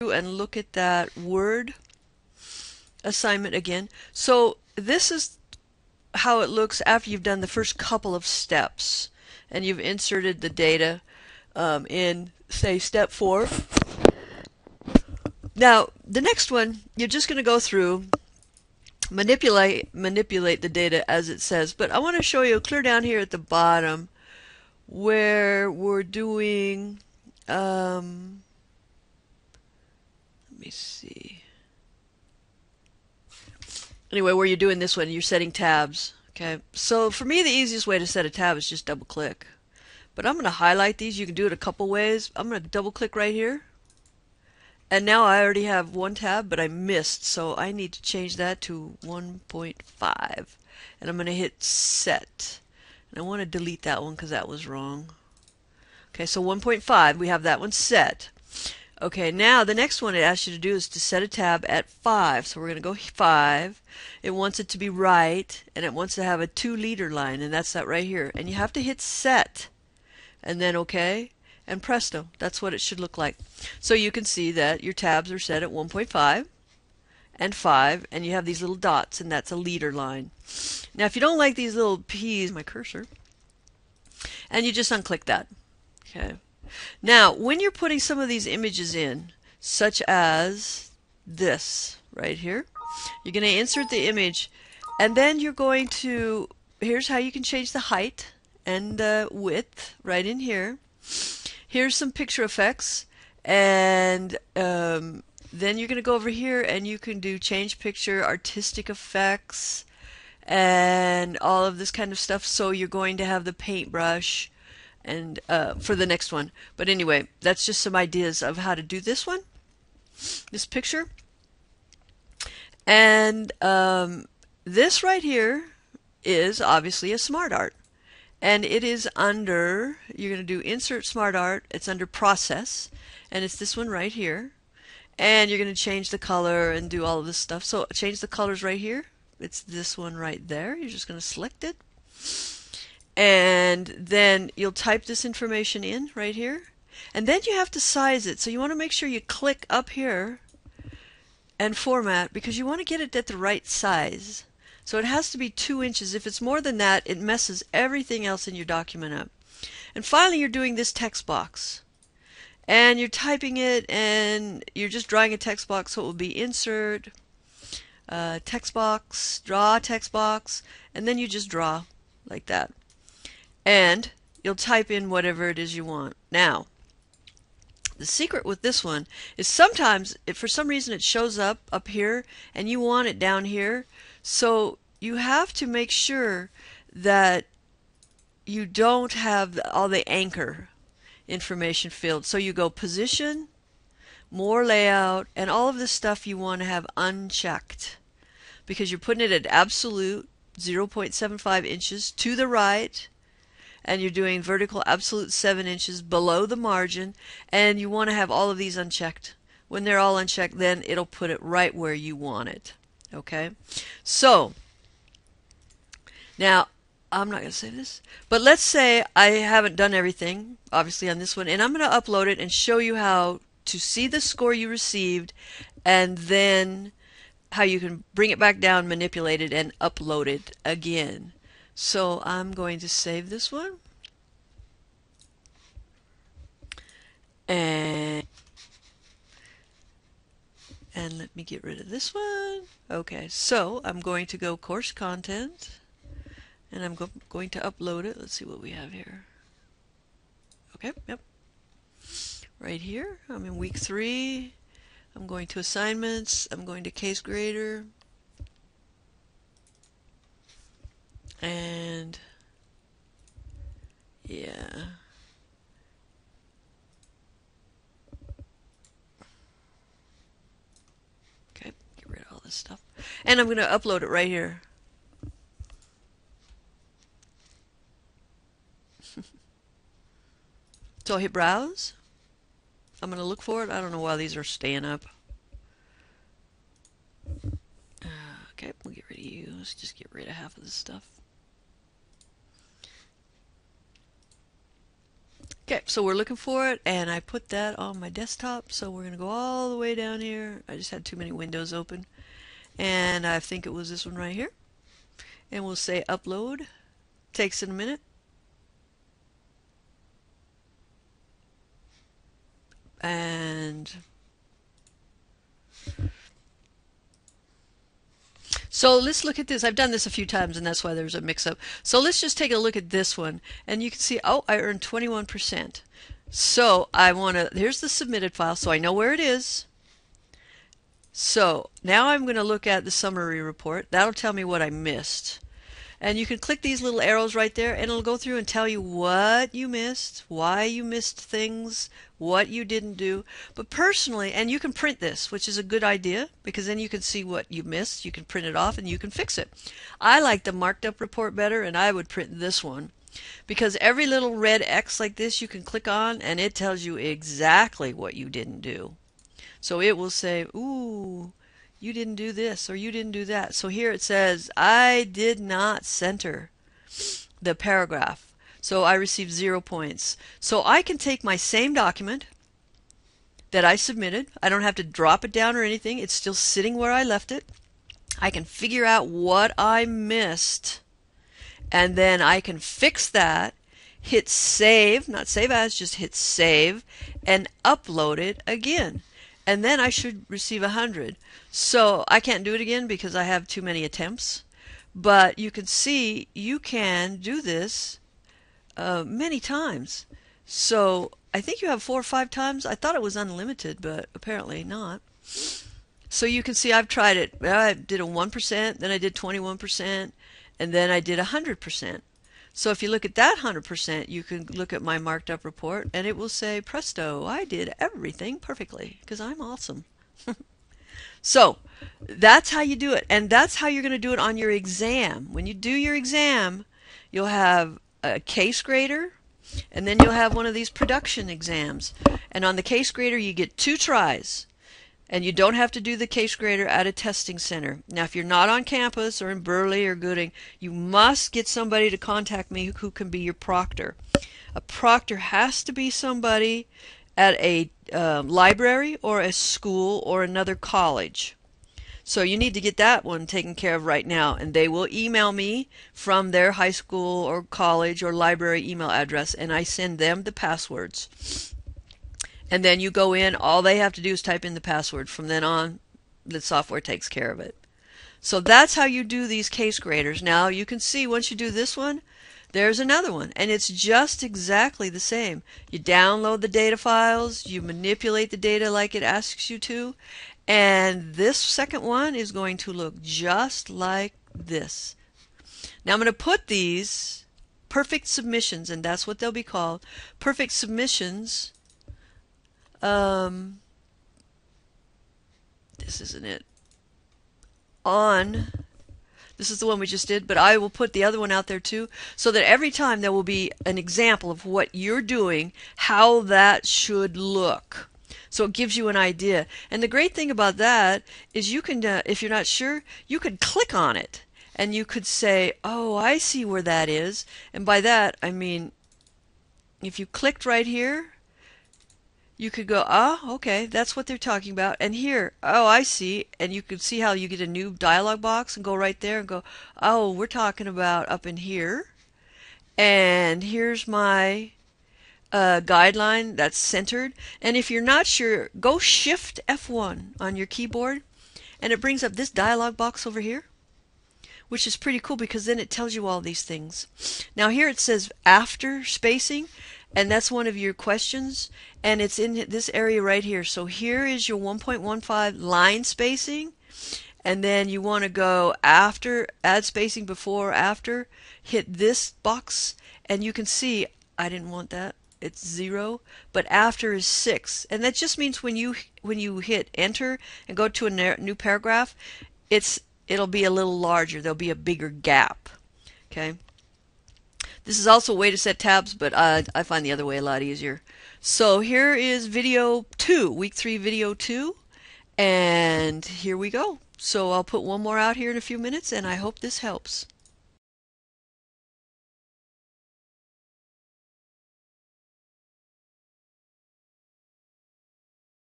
and look at that word assignment again. So this is how it looks after you've done the first couple of steps and you've inserted the data in, say, step 4. Now, the next one, you're just going to go through, manipulate the data as it says. But I want to show you clear down here at the bottom where we're doing, let me see. Anyway, where you're doing this one, you're setting tabs. Okay, so for me, the easiest way to set a tab is just double click. But I'm going to highlight these. You can do it a couple ways. I'm going to double click right here. And now I already have one tab, but I missed, so I need to change that to 1.5. And I'm going to hit set. And I want to delete that one because that was wrong. Okay, so 1.5, we have that one set. Okay, now the next one it asks you to do is to set a tab at 5. So we're going to go 5. It wants it to be right, and it wants to have a 2-leader line, and that's that right here. And you have to hit set, and then OK, and presto, that's what it should look like. So you can see that your tabs are set at 1.5 and 5, and you have these little dots, and that's a leader line. Now if you don't like these little P's, my cursor, and you just unclick that. Okay. Now, when you're putting some of these images in, such as this right here, you're going to insert the image, and then you're going to, here's how you can change the height and width right in here. Here's some picture effects, and then you're going to go over here and you can do change picture, artistic effects, and all of this kind of stuff. So you're going to have the paintbrush and for the next one. But anyway, that's just some ideas of how to do this one, this picture. And this right here is obviously a smart art. And it is under, you're going to do insert smart art, it's under process, and it's this one right here. And you're going to change the color and do all of this stuff. So change the colors right here. It's this one right there. You're just going to select it. And then you'll type this information in right here. And then you have to size it. So you want to make sure you click up here and format, because you want to get it at the right size. So it has to be 2 inches. If it's more than that, it messes everything else in your document up. And finally, you're doing this text box. And you're typing it, and you're just drawing a text box, so it will be insert, text box, draw text box, and then you just draw like that. And you'll type in whatever it is you want. Now, the secret with this one is sometimes, if for some reason it shows up here, and you want it down here, so you have to make sure that you don't have all the anchor information filled. So you go position, more layout, and all of this stuff you want to have unchecked, because you're putting it at absolute 0.75 inches to the right, and you're doing vertical absolute 7 inches below the margin, and you want to have all of these unchecked. When they're all unchecked, then it'll put it right where you want it. Okay? So, now, I'm not going to say this, but let's say I haven't done everything, obviously, on this one, and I'm going to upload it and show you how to see the score you received, and then how you can bring it back down, manipulate it, and upload it again. So I'm going to save this one. And let me get rid of this one. Okay, so I'm going to go course content, and I'm going to upload it. Let's see what we have here. Okay, yep. Right here, I'm in week 3. I'm going to assignments. I'm going to case grader. And yeah. Okay, get rid of all this stuff. And I'm going to upload it right here. So I'll hit browse. I'm going to look for it. I don't know why these are staying up. Okay, we'll get rid of you. Let's just get rid of half of this stuff. Okay, so we're looking for it, and I put that on my desktop, so we're going to go all the way down here. I just had too many windows open, and I think it was this one right here. And we'll say upload. Takes it a minute. And so let's look at this. I've done this a few times, and that's why there's a mix-up. So let's just take a look at this one, and you can see, oh, I earned 21%. So I want to, here's the submitted file, so I know where it is. So now I'm going to look at the summary report. That'll tell me what I missed. And you can click these little arrows right there, and it'll go through and tell you what you missed, why you missed things, what you didn't do. But personally, and you can print this, which is a good idea, because then you can see what you missed, you can print it off, and you can fix it. I like the marked up report better, and I would print this one, because every little red X like this you can click on, and it tells you exactly what you didn't do. So it will say, ooh, you didn't do this or you didn't do that. So here it says, I did not center the paragraph. So I received 0 points. So I can take my same document that I submitted. I don't have to drop it down or anything. It's still sitting where I left it. I can figure out what I missed, and then I can fix that, hit save, not save as, just hit save, and upload it again. And then I should receive 100. So I can't do it again because I have too many attempts. But you can see you can do this many times. So I think you have 4 or 5 times. I thought it was unlimited, but apparently not. So you can see I've tried it. I did a 1%, then I did 21%, and then I did 100%. So if you look at that 100%, you can look at my marked up report, and it will say, presto, I did everything perfectly, because I'm awesome. So that's how you do it, and that's how you're going to do it on your exam. When you do your exam, you'll have a case grader, and then you'll have one of these production exams. And on the case grader, you get 2 tries. And you don't have to do the case grader at a testing center. Now, if you're not on campus or in Burley or Gooding, you must get somebody to contact me who can be your proctor. A proctor has to be somebody at a library or a school or another college. So you need to get that one taken care of right now, and they will email me from their high school or college or library email address, and I send them the passwords. And then you go in, all they have to do is type in the password. From then on, the software takes care of it. So that's how you do these case graders. Now you can see once you do this one, there's another one, and it's just exactly the same. You download the data files, you manipulate the data like it asks you to, and this second one is going to look just like this. Now I'm going to put these perfect submissions, and that's what they'll be called, perfect submissions. This isn't it. This is the one we just did, but I will put the other one out there too, so that every time there will be an example of what you're doing, how that should look. So it gives you an idea. And the great thing about that is you can, if you're not sure, you could click on it and you could say, oh, I see where that is. And by that, I mean, if you clicked right here, you could go, okay, that's what they're talking about. And here, oh, I see. And you can see how you get a new dialog box and go right there and go, oh, we're talking about up in here. And here's my guideline that's centered. And if you're not sure, go Shift F1 on your keyboard, and it brings up this dialog box over here, which is pretty cool because then it tells you all these things. Now here it says after spacing, and that's one of your questions, and it's in this area right here. So here is your 1.15 line spacing, and then you want to go after, add spacing before or after, hit this box, and you can see I didn't want that. It's 0, but after is 6, and that just means when you hit enter and go to a new paragraph, it'll be a little larger. There'll be a bigger gap. Okay. This is also a way to set tabs, but I find the other way a lot easier. So here is video 2, week 3 video 2, and here we go. So I'll put one more out here in a few minutes, and I hope this helps.